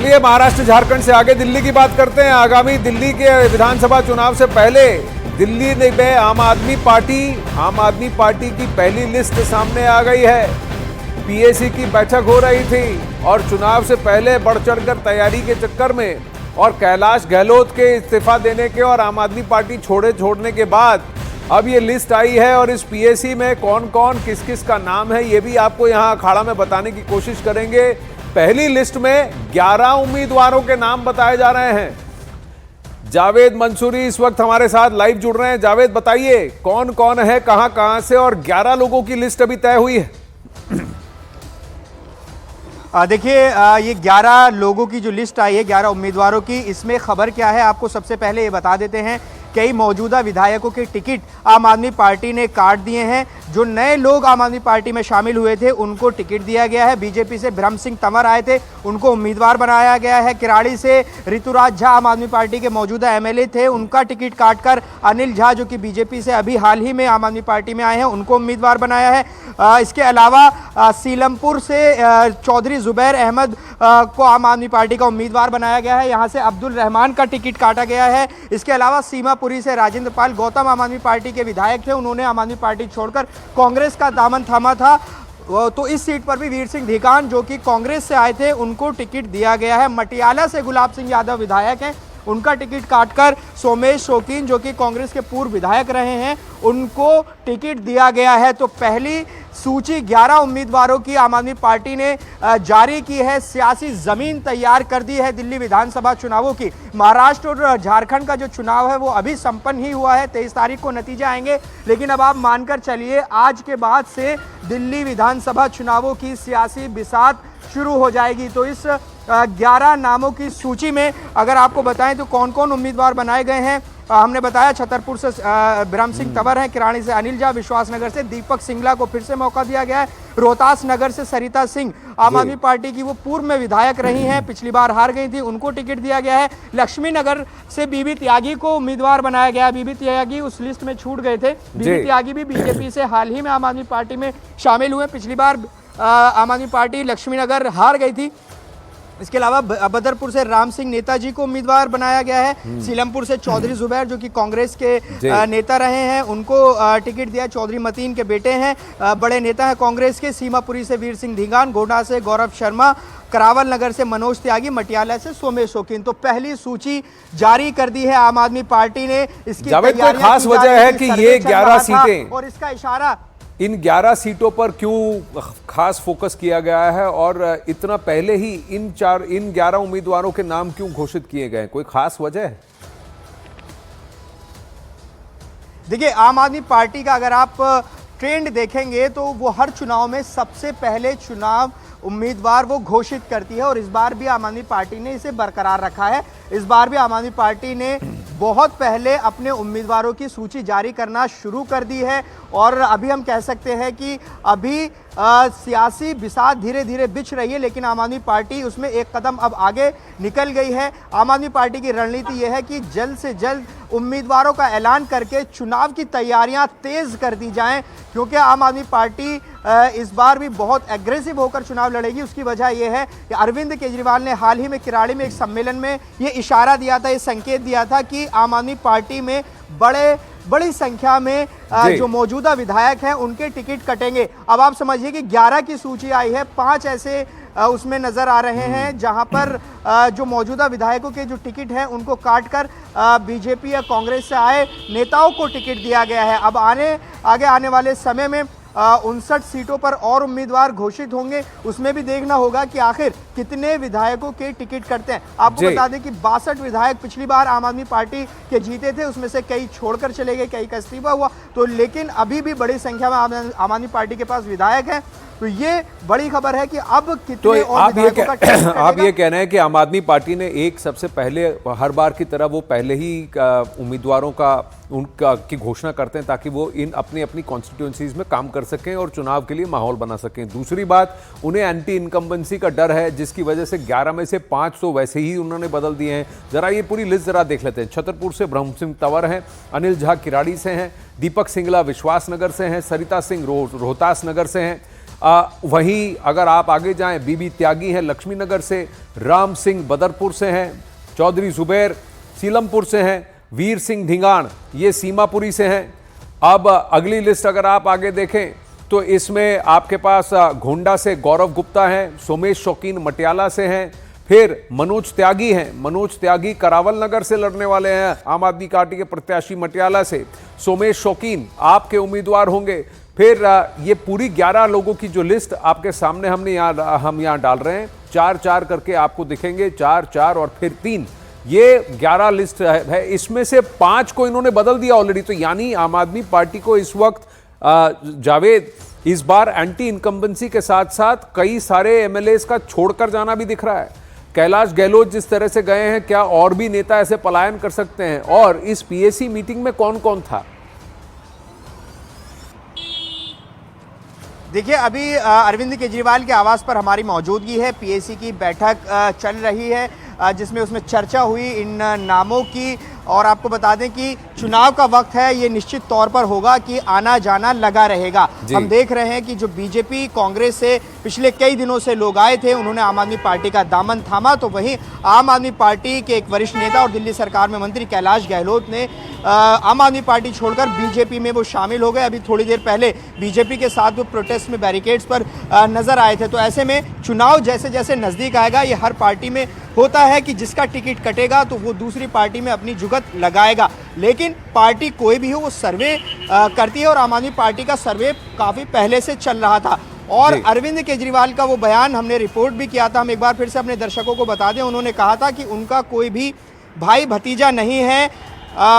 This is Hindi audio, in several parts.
चलिए महाराष्ट्र झारखंड से आगे दिल्ली की बात करते हैं। आगामी दिल्ली के विधानसभा चुनाव से पहले दिल्ली में आम आदमी पार्टी की पहली लिस्ट सामने आ गई है। पीएसी की बैठक हो रही थी और चुनाव से पहले बढ़ चढ़कर तैयारी के चक्कर में और कैलाश गहलोत के इस्तीफा देने के और आम आदमी पार्टी छोड़ने के बाद अब ये लिस्ट आई है और इस पीएसी में कौन कौन किस किस का नाम है ये भी आपको यहाँ अखाड़ा में बताने की कोशिश करेंगे। पहली लिस्ट में 11 उम्मीदवारों के नाम बताए जा रहे हैं। जावेद मंसूरी इस वक्त हमारे साथ लाइव जुड़ रहे हैं। जावेद बताइए कौन कौन है, कहां से, और 11 लोगों की लिस्ट अभी तय हुई है। देखिए ये 11 लोगों की जो लिस्ट आई है, 11 उम्मीदवारों की, इसमें खबर क्या है आपको सबसे पहले ये बता देते हैं। कई मौजूदा विधायकों के टिकट आम आदमी पार्टी ने काट दिए हैं। जो नए लोग आम आदमी पार्टी में शामिल हुए थे उनको टिकट दिया गया है। बीजेपी से ब्रह्म सिंह तंवर आए थे, उनको उम्मीदवार बनाया गया है। किराड़ी से ऋतुराज झा आम आदमी पार्टी के मौजूदा एमएलए थे, उनका टिकट काटकर अनिल झा जो कि बीजेपी से अभी हाल ही में आम आदमी पार्टी में आए हैं उनको उम्मीदवार बनाया है। इसके अलावा सीलमपुर से चौधरी जुबैर अहमद को आम आदमी पार्टी का उम्मीदवार बनाया गया है। यहाँ से अब्दुल रहमान का टिकट काटा गया है। इसके अलावा सीमापुरी से राजेंद्र पाल गौतम आम आदमी पार्टी के विधायक थे, उन्होंने आम आदमी पार्टी छोड़कर कांग्रेस का दामन थामा था। तो इस सीट पर भी वीर सिंह धिकान जो कि कांग्रेस से आए थे उनको टिकट दिया गया है। मटियाला से गुलाब सिंह यादव विधायक हैं, उनका टिकट काटकर सोमेश शौकीन जो कि कांग्रेस के पूर्व विधायक रहे हैं उनको टिकट दिया गया है। तो पहली सूची 11 उम्मीदवारों की आम आदमी पार्टी ने जारी की है। सियासी जमीन तैयार कर दी है दिल्ली विधानसभा चुनावों की। महाराष्ट्र और झारखंड का जो चुनाव है वो अभी संपन्न ही हुआ है, 23 तारीख को नतीजे आएंगे। लेकिन अब आप मानकर चलिए आज के बाद से दिल्ली विधानसभा चुनावों की सियासी बिसात शुरू हो जाएगी। तो इस 11 नामों की सूची में अगर आपको बताएं तो कौन कौन उम्मीदवार बनाए गए हैं, हमने बताया छतरपुर से ब्रह्म सिंह तंवर हैं, किराड़ी से अनिल झा, विश्वास नगर से दीपक सिंगला को फिर से मौका दिया गया है, रोहतास नगर से सरिता सिंह आम आदमी पार्टी की वो पूर्व में विधायक रही हैं, पिछली बार हार गई थी, उनको टिकट दिया गया है। लक्ष्मी नगर से बीबी त्यागी को उम्मीदवार बनाया गया। बीबी त्यागी उस लिस्ट में छूट गए थे। बीबी त्यागी भी बीजेपी से हाल ही में आम आदमी पार्टी में शामिल हुए। पिछली बार आम आदमी पार्टी लक्ष्मी नगर हार गई थी। इसके अलावा बदरपुर से राम सिंह नेताजी को उम्मीदवार बनाया गया है। सीलमपुर से चौधरी जुबैर जो कि कांग्रेस के नेता रहे हैं उनको टिकट दिया। चौधरी मतीन के बेटे हैं, बड़े नेता हैं कांग्रेस के। सीमापुरी से वीर सिंह धिंगान, गोंडा से गौरव शर्मा, करावल नगर से मनोज त्यागी, मटियाला से सोमेश शौकीन। तो पहली सूची जारी कर दी है आम आदमी पार्टी ने। इसकी खास वजह है कि ये 11 सीटें और इसका इशारा इन 11 सीटों पर क्यों खास फोकस किया गया है और इतना पहले ही इन 11 उम्मीदवारों के नाम क्यों घोषित किए गए, कोई खास वजह है? देखिए आम आदमी पार्टी का अगर आप ट्रेंड देखेंगे तो वो हर चुनाव में सबसे पहले चुनाव उम्मीदवार वो घोषित करती है और इस बार भी आम आदमी पार्टी ने इसे बरकरार रखा है। इस बार भी आम आदमी पार्टी ने बहुत पहले अपने उम्मीदवारों की सूची जारी करना शुरू कर दी है और अभी हम कह सकते हैं कि अभी सियासी बिसात धीरे धीरे बिछ रही है, लेकिन आम आदमी पार्टी उसमें एक कदम अब आगे निकल गई है। आम आदमी पार्टी की रणनीति यह है कि जल्द से जल्द उम्मीदवारों का ऐलान करके चुनाव की तैयारियां तेज कर दी जाएं, क्योंकि आम आदमी पार्टी इस बार भी बहुत एग्रेसिव होकर चुनाव लड़ेगी। उसकी वजह यह है कि अरविंद केजरीवाल ने हाल ही में किराड़ी में एक सम्मेलन में ये इशारा दिया था, ये संकेत दिया था कि आम आदमी पार्टी में बड़ी संख्या में जो मौजूदा विधायक हैं उनके टिकट कटेंगे। अब आप समझिए कि 11 की सूची आई है, 5 ऐसे उसमें नजर आ रहे हैं जहां पर जो मौजूदा विधायकों के जो टिकट हैं उनको काटकर बीजेपी या कांग्रेस से आए नेताओं को टिकट दिया गया है। अब आगे आने वाले समय में 59 सीटों पर और उम्मीदवार घोषित होंगे, उसमें भी देखना होगा कि आखिर कितने विधायकों के टिकट करते हैं। आपको बता दें कि 62 विधायक पिछली बार आम आदमी पार्टी के जीते थे, उसमें से कई छोड़कर चले गए, कई का इस्तीफा हुआ। तो लेकिन अभी भी बड़ी संख्या में आम आदमी पार्टी के पास विधायक हैं। तो ये बड़ी खबर है कि अब कितने तो और आप ये कह रहे हैं कि आम आदमी पार्टी ने एक सबसे पहले हर बार की तरह वो पहले ही उम्मीदवारों की घोषणा करते हैं ताकि वो अपनी अपनी कॉन्स्टिट्यूएंसीज में काम कर सकें और चुनाव के लिए माहौल बना सकें। दूसरी बात, उन्हें एंटी इनकम्बेंसी का डर है जिसकी वजह से 11 में से 5 तो वैसे ही उन्होंने बदल दिए हैं। जरा ये पूरी लिस्ट जरा देख लेते हैं। छतरपुर से ब्रह्म सिंह तंवर हैं, अनिल झा किराड़ी से हैं, दीपक सिंगला विश्वास नगर से हैं, सरिता सिंह रोहतास नगर से हैं, वहीं अगर आप आगे जाएं, बीबी त्यागी हैं लक्ष्मी नगर से, राम सिंह बदरपुर से हैं, चौधरी जुबैर सीलमपुर से हैं, वीर सिंह ढिंगाण ये सीमापुरी से हैं। अब अगली लिस्ट अगर आप आगे देखें तो इसमें आपके पास घोंडा से गौरव गुप्ता हैं, सोमेश शौकीन मटियाला से हैं, फिर मनोज त्यागी हैं, मनोज त्यागी करावल नगर से लड़ने वाले हैं, आम आदमी पार्टी के प्रत्याशी मटियाला से, सोमेश शौकीन आपके उम्मीदवार होंगे। फिर ये पूरी 11 लोगों की जो लिस्ट आपके सामने हम यहाँ डाल रहे हैं, 4-4 करके आपको दिखेंगे, 4-4 और फिर 3, ये 11 लिस्ट है। इसमें से 5 को इन्होंने बदल दिया ऑलरेडी, तो यानी आम आदमी पार्टी को इस वक्त जावेद इस बार एंटी इनकम्बेंसी के साथ साथ कई सारे एमएलएस का छोड़कर जाना भी दिख रहा है। कैलाश गहलोत जिस तरह से गए हैं, क्या और भी नेता ऐसे पलायन कर सकते हैं? और इस पीएसी मीटिंग में कौन कौन था? देखिए, अभी अरविंद केजरीवाल के आवास पर हमारी मौजूदगी है। पीएसी की बैठक चल रही है जिसमें उसमें चर्चा हुई इन नामों की, और आपको बता दें कि चुनाव का वक्त है, ये निश्चित तौर पर होगा कि आना जाना लगा रहेगा। हम देख रहे हैं कि जो बीजेपी कांग्रेस से पिछले कई दिनों से लोग आए थे, उन्होंने आम आदमी पार्टी का दामन थामा, तो वहीं आम आदमी पार्टी के एक वरिष्ठ नेता और दिल्ली सरकार में मंत्री कैलाश गहलोत ने आम आदमी पार्टी छोड़कर बीजेपी में वो शामिल हो गए। अभी थोड़ी देर पहले बीजेपी के साथ वो प्रोटेस्ट में बैरिकेड्स पर नजर आए थे। तो ऐसे में चुनाव जैसे जैसे नजदीक आएगा, ये हर पार्टी में होता है कि जिसका टिकट कटेगा तो वो दूसरी पार्टी में अपनी जुगत लगाएगा। लेकिन पार्टी कोई भी हो वो सर्वे करती है, और आम आदमी पार्टी का सर्वे काफ़ी पहले से चल रहा था। और अरविंद केजरीवाल का वो बयान हमने रिपोर्ट भी किया था, हम एक बार फिर से अपने दर्शकों को बता दें। उन्होंने कहा था कि उनका कोई भी भाई भतीजा नहीं है,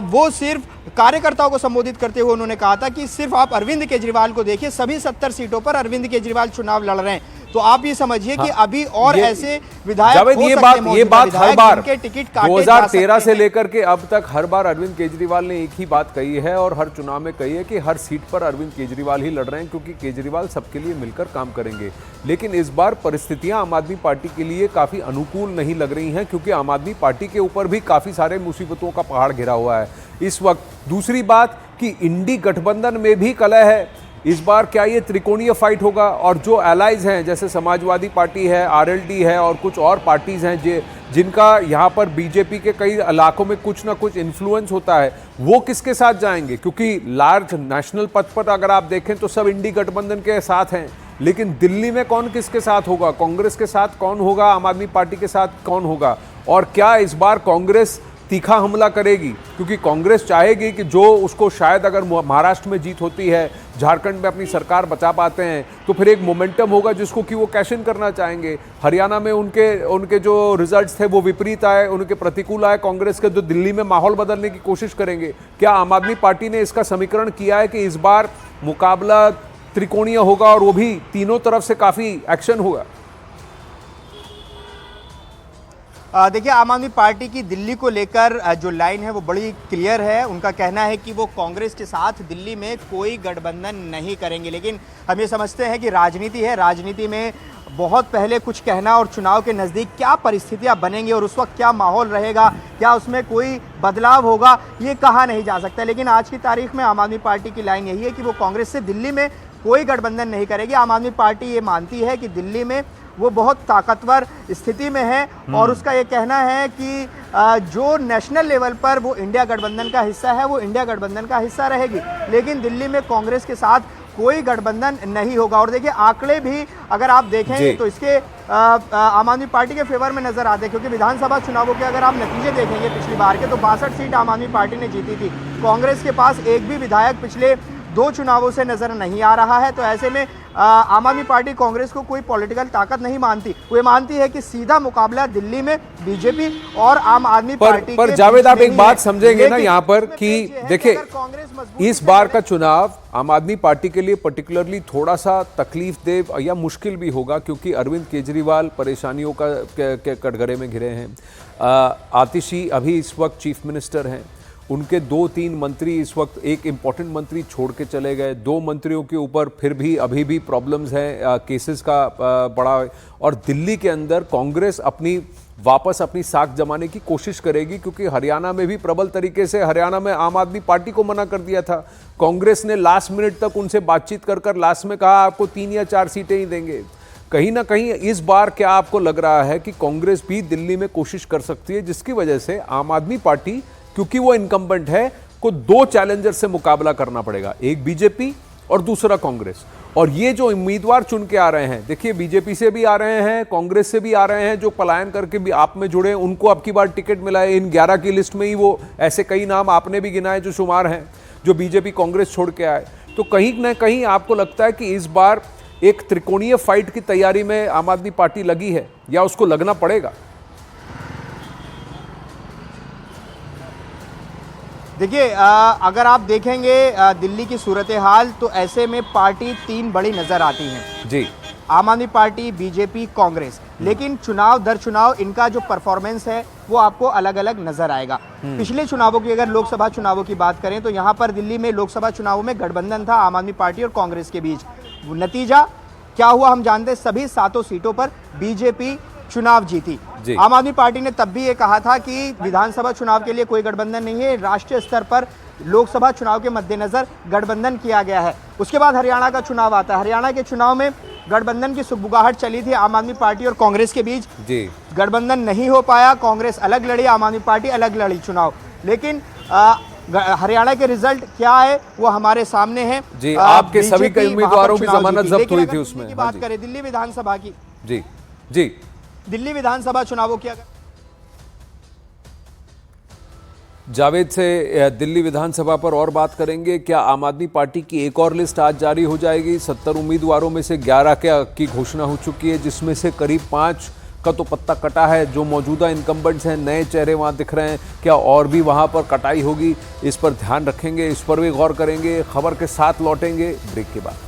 वो सिर्फ कार्यकर्ताओं को संबोधित करते हुए उन्होंने कहा था कि सिर्फ आप अरविंद केजरीवाल को देखिए, सभी 70 सीटों पर अरविंद केजरीवाल चुनाव लड़ रहे हैं। तो आप ये समझिए कि अभी और ऐसे विधायक हो सकते हैं, ये बात हर बार टिकट 2013 से लेकर के अब तक हर बार अरविंद केजरीवाल ने एक ही बात कही है और हर चुनाव में कही है कि हर सीट पर अरविंद केजरीवाल ही लड़ रहे हैं, क्योंकि केजरीवाल सबके लिए मिलकर काम करेंगे। लेकिन इस बार परिस्थितियां आम आदमी पार्टी के लिए काफी अनुकूल नहीं लग रही हैं, क्योंकि आम आदमी पार्टी के ऊपर भी काफी सारे मुसीबतों का पहाड़ घिरा हुआ है इस वक्त। दूसरी बात कि इंडी गठबंधन में भी कलह है। इस बार क्या ये त्रिकोणीय फाइट होगा? और जो एलाइज हैं जैसे समाजवादी पार्टी है, आरएलडी है और कुछ और पार्टीज हैं जिनका यहाँ पर बीजेपी के कई इलाकों में कुछ ना कुछ इन्फ्लुएंस होता है, वो किसके साथ जाएंगे? क्योंकि लार्ज नेशनल पद पर अगर आप देखें तो सब इंडी गठबंधन के साथ हैं, लेकिन दिल्ली में कौन किसके साथ होगा? कांग्रेस के साथ कौन होगा? आम आदमी पार्टी के साथ कौन होगा? और क्या इस बार कांग्रेस तीखा हमला करेगी? क्योंकि कांग्रेस चाहेगी कि जो उसको शायद अगर महाराष्ट्र में जीत होती है, झारखंड में अपनी सरकार बचा पाते हैं, तो फिर एक मोमेंटम होगा जिसको कि वो कैश इन करना चाहेंगे। हरियाणा में उनके जो रिजल्ट्स थे वो विपरीत आए, उनके प्रतिकूल आए कांग्रेस के, तो दिल्ली में माहौल बदलने की कोशिश करेंगे। क्या आम आदमी पार्टी ने इसका समीकरण किया है कि इस बार मुकाबला त्रिकोणीय होगा और वो भी तीनों तरफ से काफ़ी एक्शन होगा? देखिए, आम आदमी पार्टी की दिल्ली को लेकर जो लाइन है वो बड़ी क्लियर है। उनका कहना है कि वो कांग्रेस के साथ दिल्ली में कोई गठबंधन नहीं करेंगे। लेकिन हम ये समझते हैं कि राजनीति है, राजनीति में बहुत पहले कुछ कहना और चुनाव के नज़दीक क्या परिस्थितियां बनेंगी और उस वक्त क्या माहौल रहेगा, क्या उसमें कोई बदलाव होगा, ये कहा नहीं जा सकता। लेकिन आज की तारीख में आम आदमी पार्टी की लाइन यही है कि वो कांग्रेस से दिल्ली में कोई गठबंधन नहीं करेगी। आम आदमी पार्टी ये मानती है कि दिल्ली में वो बहुत ताकतवर स्थिति में है, और उसका ये कहना है कि जो नेशनल लेवल पर वो इंडिया गठबंधन का हिस्सा है, वो इंडिया गठबंधन का हिस्सा रहेगी। लेकिन दिल्ली में कांग्रेस के साथ कोई गठबंधन नहीं होगा। और देखिए, आंकड़े भी अगर आप देखें तो इसके आम आदमी पार्टी के फेवर में नजर आते हैं, क्योंकि विधानसभा चुनावों के अगर आप नतीजे देखेंगे पिछली बार के, तो 62 सीट आम आदमी पार्टी ने जीती थी। कांग्रेस के पास एक भी विधायक पिछले 2 चुनावों से नजर नहीं आ रहा है। तो ऐसे में आम आदमी पार्टी कांग्रेस को कोई पॉलिटिकल ताकत नहीं मानती, वो मानती है कि सीधा मुकाबला दिल्ली में बीजेपी और आम आदमी पार्टी पर जावेद, आप एक बात समझेंगे ना यहाँ पर कि देखिए, इस बार का चुनाव आम आदमी पार्टी के लिए पर्टिकुलरली थोड़ा सा तकलीफ दे या मुश्किल भी होगा, क्योंकि अरविंद केजरीवाल परेशानियों के कटघरे में घिरे हैं। आतिशी अभी इस वक्त चीफ मिनिस्टर हैं उनके 2-3 मंत्री इस वक्त, एक इम्पॉर्टेंट मंत्री छोड़ के चले गए, 2 मंत्रियों के ऊपर फिर भी अभी भी प्रॉब्लम्स हैं, केसेस का बड़ा। और दिल्ली के अंदर कांग्रेस वापस अपनी साख जमाने की कोशिश करेगी, क्योंकि हरियाणा में भी प्रबल तरीके से हरियाणा में आम आदमी पार्टी को मना कर दिया था। कांग्रेस ने लास्ट मिनट तक उनसे बातचीत कर लास्ट में कहा आपको 3 या 4 सीटें ही देंगे। कहीं ना कहीं इस बार क्या आपको लग रहा है कि कांग्रेस भी दिल्ली में कोशिश कर सकती है, जिसकी वजह से आम आदमी पार्टी, क्योंकि वो इनकम्बेंट है, को 2 चैलेंजर से मुकाबला करना पड़ेगा, एक बीजेपी और दूसरा कांग्रेस। और ये जो उम्मीदवार चुन के आ रहे हैं, देखिए बीजेपी से भी आ रहे हैं, कांग्रेस से भी आ रहे हैं, जो पलायन करके भी आप में जुड़े, उनको अब की बार टिकट मिला है। इन 11 की लिस्ट में ही वो ऐसे कई नाम आपने भी गिनाए जो शुमार हैं, जो बीजेपी कांग्रेस छोड़ के आए। तो कहीं ना कहीं आपको लगता है कि इस बार एक त्रिकोणीय फाइट की तैयारी में आम आदमी पार्टी लगी है, या उसको लगना पड़ेगा? देखिए, अगर आप देखेंगे दिल्ली की सूरत हाल, तो ऐसे में पार्टी 3 बड़ी नजर आती हैं जी, आम आदमी पार्टी, बीजेपी, कांग्रेस। लेकिन चुनाव दर चुनाव इनका जो परफॉर्मेंस है वो आपको अलग अलग नजर आएगा। पिछले चुनावों की, अगर लोकसभा चुनावों की बात करें, तो यहाँ पर दिल्ली में लोकसभा चुनावों में गठबंधन था आम आदमी पार्टी और कांग्रेस के बीच। नतीजा क्या हुआ हम जानते हैं, सभी 7 सीटों पर बीजेपी चुनाव जीती। आम आदमी पार्टी ने तब भी ये कहा था कि विधानसभा चुनाव के लिए कोई गठबंधन नहीं है, राष्ट्रीय स्तर पर लोकसभा चुनाव के मद्देनजर गठबंधन किया गया है। उसके बाद हरियाणा का चुनाव आता है। हरियाणा के चुनाव में गठबंधन की सुगबुगाहट चली थी आम आदमी पार्टी और कांग्रेस के बीच। गठबंधन नहीं हो पाया, कांग्रेस अलग लड़ी, आम आदमी पार्टी अलग लड़ी चुनाव। लेकिन हरियाणा के रिजल्ट क्या है वो हमारे सामने है जी। आपके सभी कई उम्मीदवारों की जमानत जब्त हुई थी उसमें। बात करें दिल्ली विधानसभा की, जी जी, दिल्ली विधानसभा चुनावों की, जावेद से दिल्ली विधानसभा पर और बात करेंगे। क्या आम आदमी पार्टी की एक और लिस्ट आज जारी हो जाएगी? 70 उम्मीदवारों में से 11 की घोषणा हो चुकी है, जिसमें से करीब 5 का तो पत्ता कटा है। जो मौजूदा इनकम्बेंट्स हैं, नए चेहरे वहां दिख रहे हैं। क्या और भी वहां पर कटाई होगी? इस पर ध्यान रखेंगे, इस पर भी गौर करेंगे। खबर के साथ लौटेंगे ब्रेक के बाद।